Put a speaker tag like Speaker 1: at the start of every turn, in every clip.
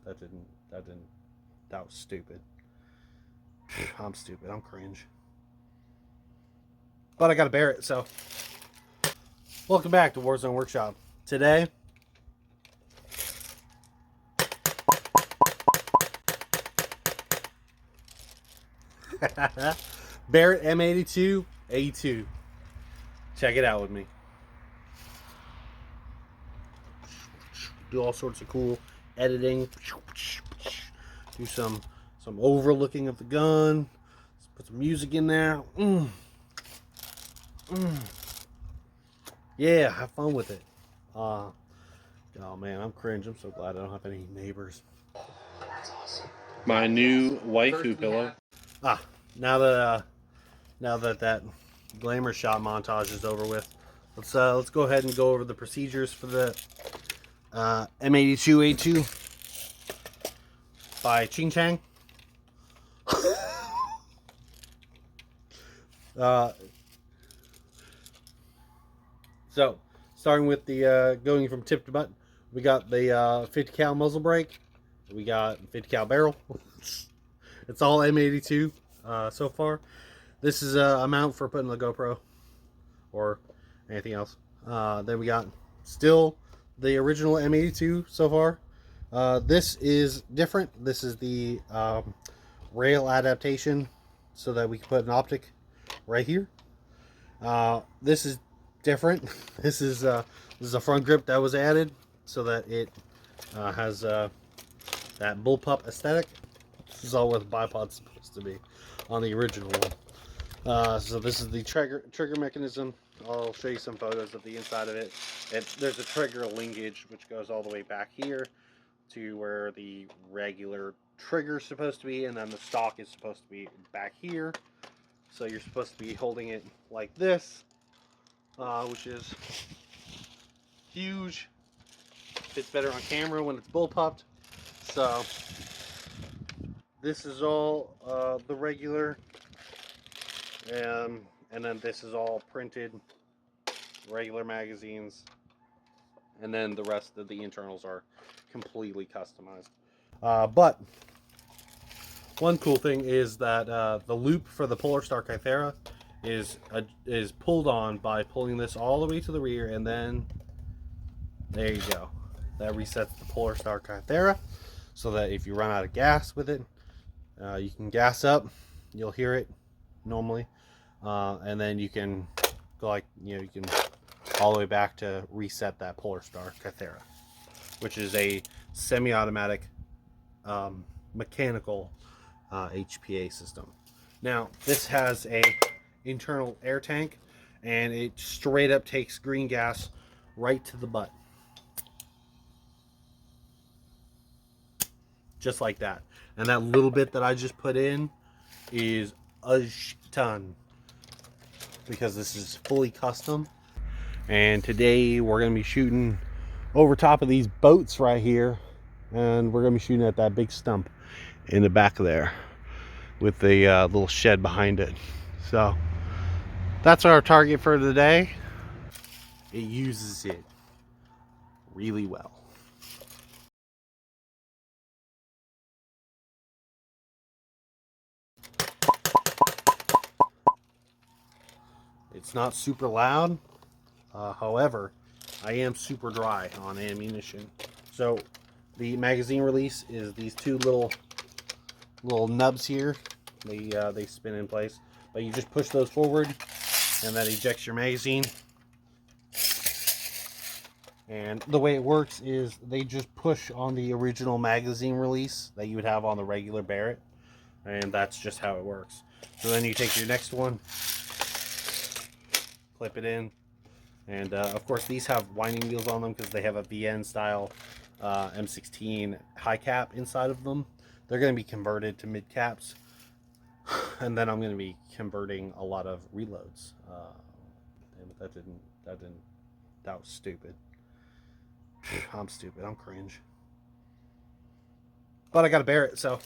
Speaker 1: that was stupid. I'm stupid. I'm cringe. But I got a Barrett, so welcome back to Warzone Workshop. Today, Barrett MA82A2. Check it out with me. Do all sorts of cool editing. Do some overlooking of the gun. Let's put some music in there. Yeah, have fun with it. Oh man, I'm cringe. I'm so glad I don't have any neighbors. That's awesome. My new waifu pillow. Now that that glamour shot montage is over with, let's go ahead and go over the procedures for the MA82A2 by Ching Chang. So, starting with the going from tip to butt, we got the 50 cal muzzle brake, we got 50 cal barrel. It's all M82 so far. This is a mount for putting the GoPro or anything else. Then we got still the original M82 so far. This is different. This is the rail adaptation so that we can put an optic right here. This is different. This is a front grip that was added so that it has that bullpup aesthetic. This is all what the bipod's supposed to be on the original one. So this is the trigger mechanism. I'll show you some photos of the inside of it. There's a trigger linkage which goes all the way back here to where the regular trigger is supposed to be, and then the stock is supposed to be back here. So you're supposed to be holding it like this, which is huge. Fits better on camera when it's bullpupped. So this is all the regular, and then this is all printed regular magazines, and then the rest of the internals are completely customized. But one cool thing is that the loop for the Polar Star Kythera is pulled on by pulling this all the way to the rear, and then there you go. That resets the Polar Star Kythera, so that if you run out of gas with it, you can gas up. You'll hear it normally, and then you can go like you can all the way back to reset that Polar Star Kythera, which is a semi-automatic mechanical HPA system. Now this has a internal air tank, and it straight up takes green gas right to the butt, just like that. And that little bit that I just put in is a ton, because this is fully custom. And today we're going to be shooting over top of these boats right here, and we're going to be shooting at that big stump in the back there with the little shed behind it. So that's our target for today. It uses it really well. It's not super loud. However, I am super dry on ammunition. So the magazine release is these two little nubs here. They spin in place, but you just push those forward, and that ejects your magazine. And the way it works is they just push on the original magazine release that you would have on the regular Barrett, and that's just how it works. So then you take your next one, clip it in, and of course these have winding wheels on them because they have a VN style M16 high cap inside of them. They're going to be converted to mid caps, and then I'm going to be converting a lot of reloads. That was stupid. I'm stupid. I'm cringe. But I got a Barrett, so.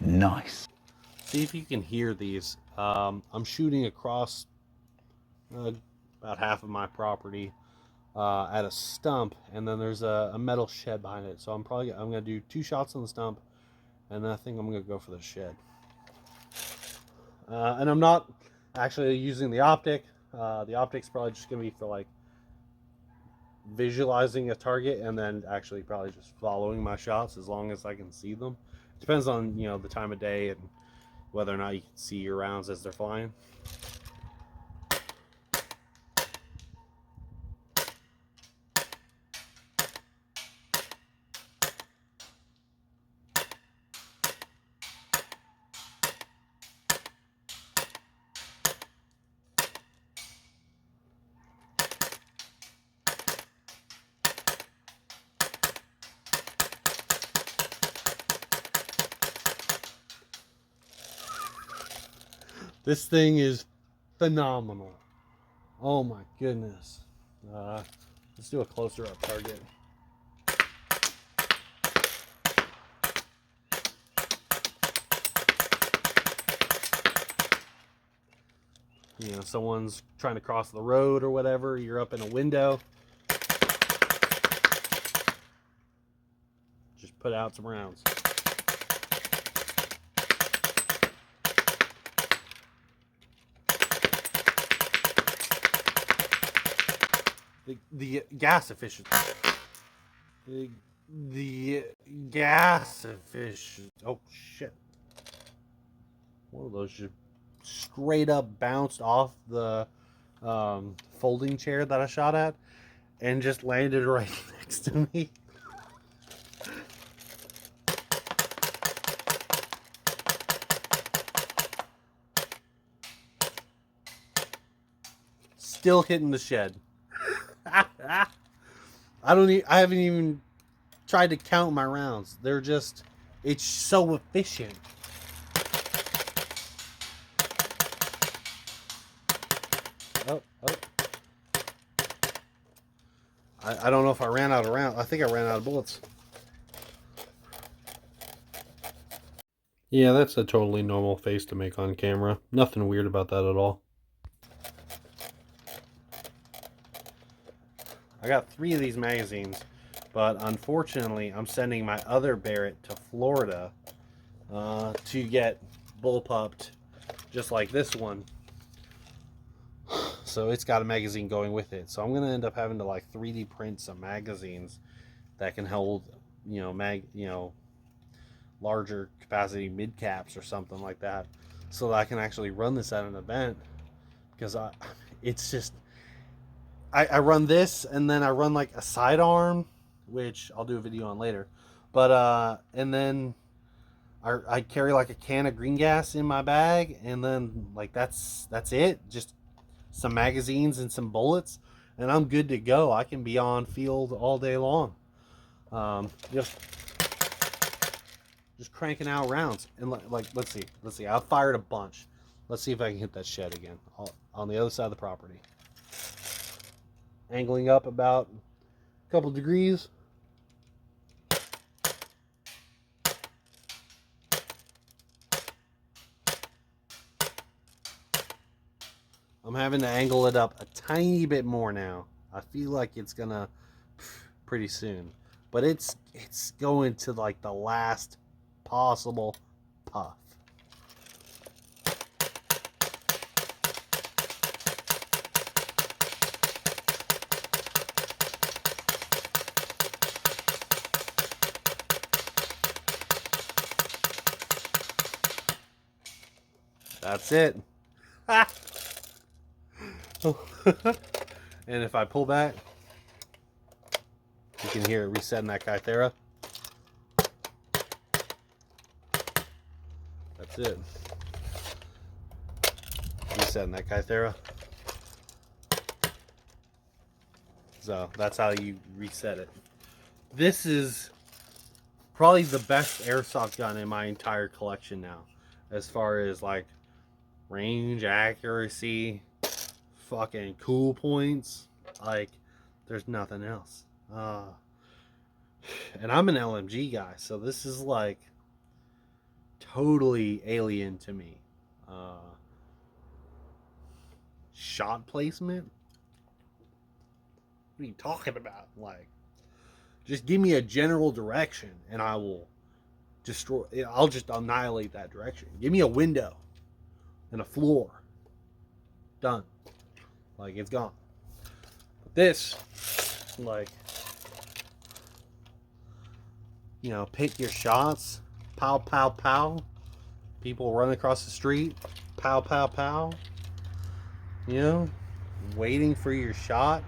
Speaker 2: Nice.
Speaker 1: See if you can hear these. I'm shooting across about half of my property at a stump, and then there's a metal shed behind it. So I'm gonna do 2 shots on the stump, and then I think I'm gonna go for the shed. And I'm not actually using the optic. The optic's probably just gonna be for like visualizing a target, and then actually probably just following my shots as long as I can see them. Depends on, you know, the time of day and whether or not you can see your rounds as they're flying. This thing is phenomenal. Oh my goodness. Let's do a closer up target. You know, someone's trying to cross the road or whatever, you're up in a window. Just put out some rounds. The gas efficiency. The gas efficiency. Oh shit. One of those just straight up bounced off the folding chair that I shot at and just landed right next to me. Still hitting the shed. I haven't even tried to count my rounds. They're just, it's so efficient. Oh. I don't know if I ran out of rounds. I think I ran out of bullets. Yeah, that's a totally normal face to make on camera. Nothing weird about that at all. I got 3 of these magazines, but unfortunately I'm sending my other Barrett to Florida to get bullpupped just like this one. So it's got a magazine going with it. So I'm going to end up having to like 3D print some magazines that can hold, you know, larger capacity mid caps or something like that, so that I can actually run this at an event. Because it's just, I run this, and then I run like a sidearm, which I'll do a video on later. But and then I carry like a can of green gas in my bag, and then like that's it. Just some magazines and some bullets, and I'm good to go. I can be on field all day long. Just cranking out rounds. And like let's see. I've fired a bunch. Let's see if I can hit that shed again on the other side of the property. Angling up about a couple degrees. I'm having to angle it up a tiny bit more now. I feel like it's gonna pretty soon, but it's going to like the last possible puff. That's it. And if I pull back, you can hear it resetting that Kythera. That's it. Resetting that Kythera. So that's how you reset it. This is probably the best airsoft gun in my entire collection now, as far as like range, accuracy, fucking cool points. Like, there's nothing else. And I'm an LMG guy, so this is like totally alien to me. shot placement. What are you talking about? Like, just give me a general direction and I will destroy. I'll just annihilate that direction. Give me a window and a floor. Done. Like, it's gone. But this, like, you know, pick your shots. Pow, pow, pow. People run across the street. Pow, pow, pow. You know, waiting for your shot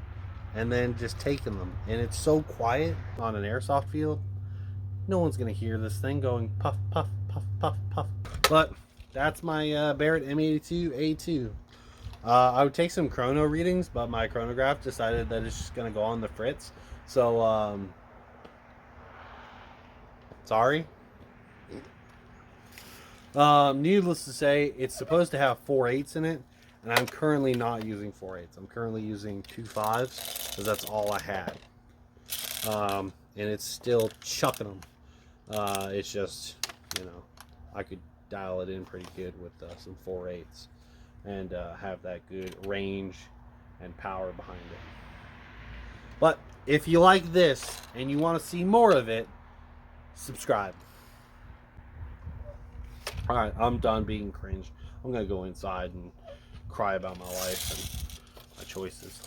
Speaker 1: and then just taking them. And it's so quiet on an airsoft field. No one's going to hear this thing going puff, puff, puff, puff, puff. But that's my Barrett MA82A2. I would take some chrono readings, but my chronograph decided that it's just going to go on the fritz. So, sorry. Needless to say, it's supposed to have 4/8s in it, and I'm currently not using 4/8s. I'm currently using 2/5s because that's all I had. And it's still chucking them. It's just, you know, I could dial it in pretty good with some 4/8s and have that good range and power behind it. But if you like this and you want to see more of it, subscribe. Alright, I'm done being cringe. I'm gonna go inside and cry about my life and my choices.